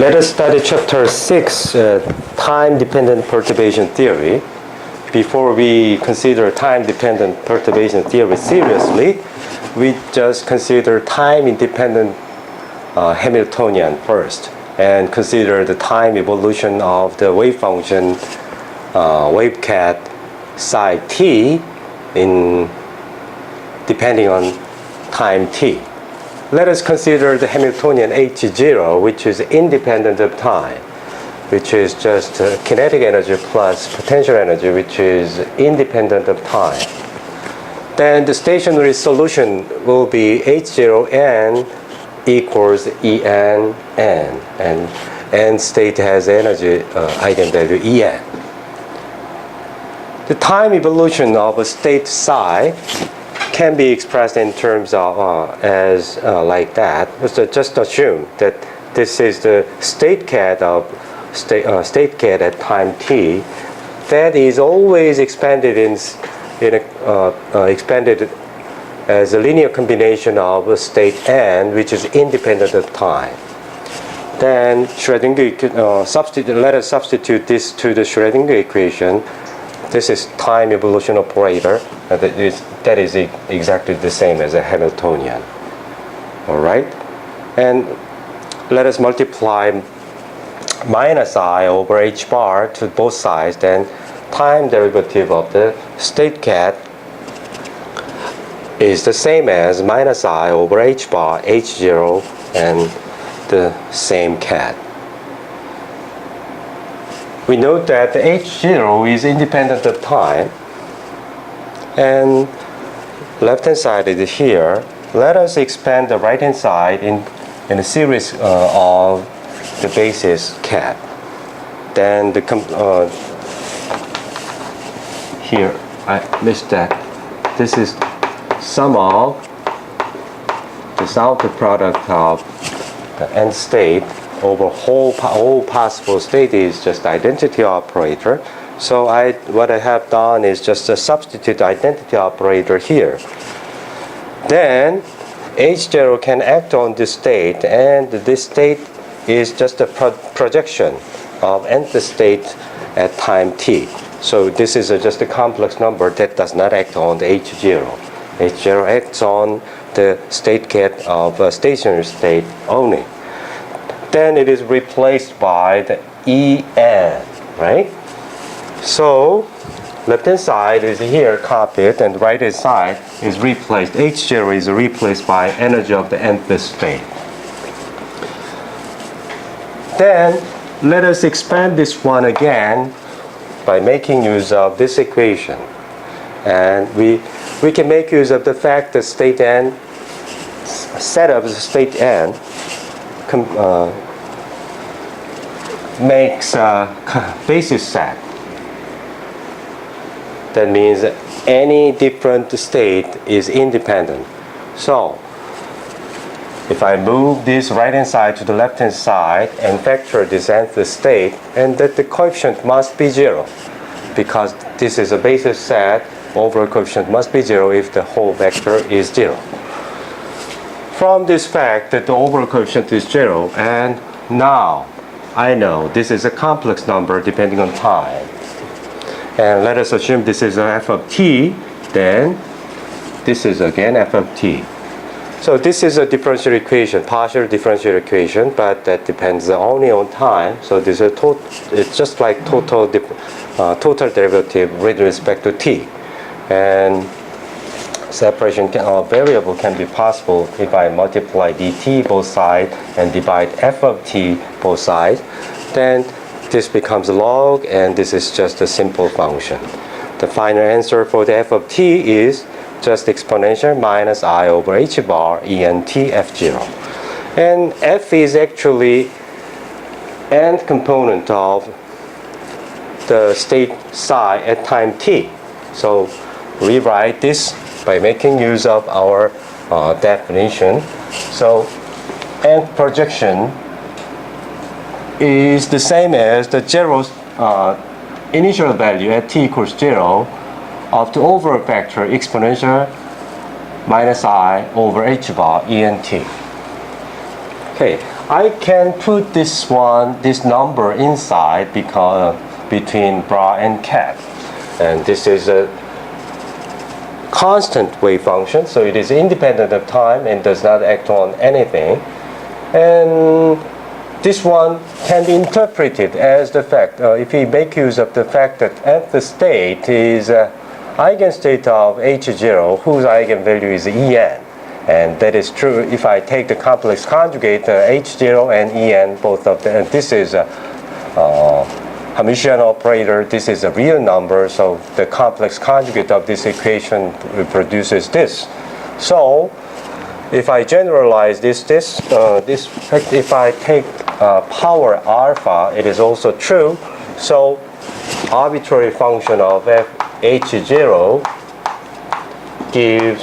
Let us study chapter 6, time-dependent perturbation theory. Before we consider time-dependent perturbation theory seriously, we just consider time-independent Hamiltonian first, and consider the time evolution of the wave function wave cat psi t in depending on time t. Let us consider the Hamiltonian H0, which is independent of time, which is just kinetic energy plus potential energy, which is independent of time. Then the stationary solution will be H0n equals En n, and n state has energy eigenvalue En. The time evolution of a state psi can be expressed in terms of like that. So just assume that this is the state cat of state cat at time t that is always expanded expanded as a linear combination of a state n, which is independent of time. Then Schrödinger let us substitute this to the Schrödinger equation. This is time evolution operator. That is exactly the same as a Hamiltonian. All right? And let us multiply minus I over h bar to both sides. Then time derivative of the state cat is the same as minus I over h bar, h0, and the same cat. We note that the h0 is independent of time, and left hand side is here. Let us expand the right hand side in a series of the basis cat. Then here I missed that. This is sum of this outer product of the end state over all possible state is just identity operator. So what I have done is just a substitute identity operator here. Then H0 can act on this state, and this state is just a projection of nth state at time t. So this is just a complex number that does not act on the H0. H0 acts on the state cat of a stationary state only. Then it is replaced by the En, right? So left hand side is here copied, and right hand side is replaced. H0 is replaced by energy of the nth state. Then let us expand this one again by making use of this equation. And we can make use of the fact that state n, set of state n makes a basis set. That means any different state is independent. So if I move this right hand side to the left hand side and factor this nth state, and that the coefficient must be 0, because this is a basis set, overall coefficient must be 0 if the whole vector is 0. From this fact that the overall coefficient is 0, and now I know this is a complex number depending on time. And let us assume this is an f of t, then this is again f of t. So this is a differential equation, partial differential equation, but that depends only on time. So this is it's just like total derivative with respect to t. And separation variable can be possible if I multiply dt both sides and divide f of t both sides. Then this becomes log, and this is just a simple function. The final answer for the f of t is just exponential minus I over h bar Ent f0. And f is actually nth component of the state psi at time t. So rewrite this by making use of our definition. So nth projection is the same as the zero's initial value at t equals 0 of the overall factor exponential minus I over h bar Ent. Okay, I can put this number inside because between bra and cat. And this is a constant wave function, so it is independent of time and does not act on anything. And this one can be interpreted as the fact, if we make use of the fact that nth state is eigenstate of H0, whose eigenvalue is En. And that is true if I take the complex conjugate H0 and En, both of them. And this is a Hermitian operator, this is a real number, so the complex conjugate of this equation produces this. So if I generalize this, if I take power alpha, it is also true. So arbitrary function of H0 gives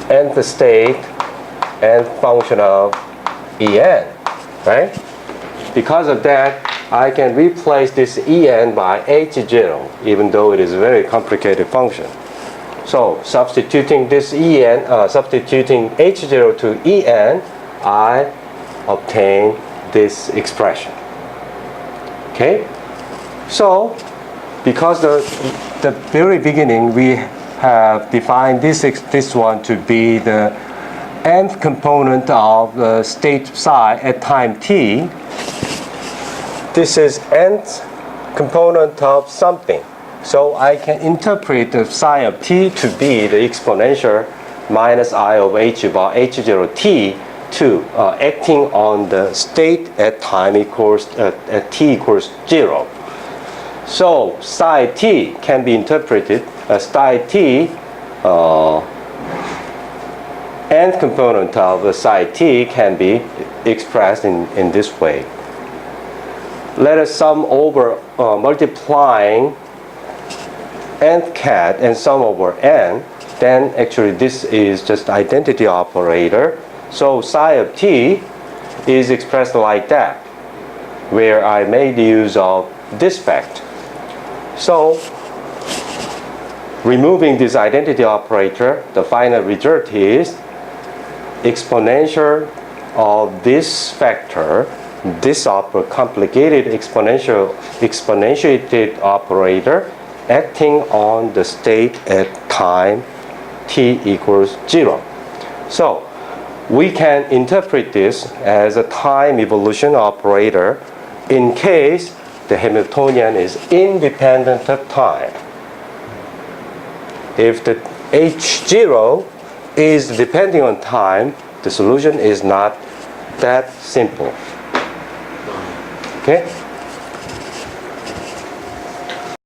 nth state and function of En, right? Because of that, I can replace this En by H0, even though it is a very complicated function. So substituting this substituting H0 to En, I obtain this expression. Okay? So, because the very beginning we have defined this one to be the nth component of the state psi at time t. This is nth component of something. So I can interpret the psi of t to be the exponential minus I of h bar h0 t to acting on the state at time equals at t equals 0. So psi t can be interpreted as psi t, nth component of psi t can be expressed in this way. Let us sum over multiplying nth cat and sum over n, then actually this is just identity operator. So psi of t is expressed like that, where I made use of this fact. So removing this identity operator, the final result is exponential of this factor, this complicated exponentiated operator acting on the state at time t equals 0. So we can interpret this as a time evolution operator in case the Hamiltonian is independent of time. If the H0 is depending on time, the solution is not that simple. Okay?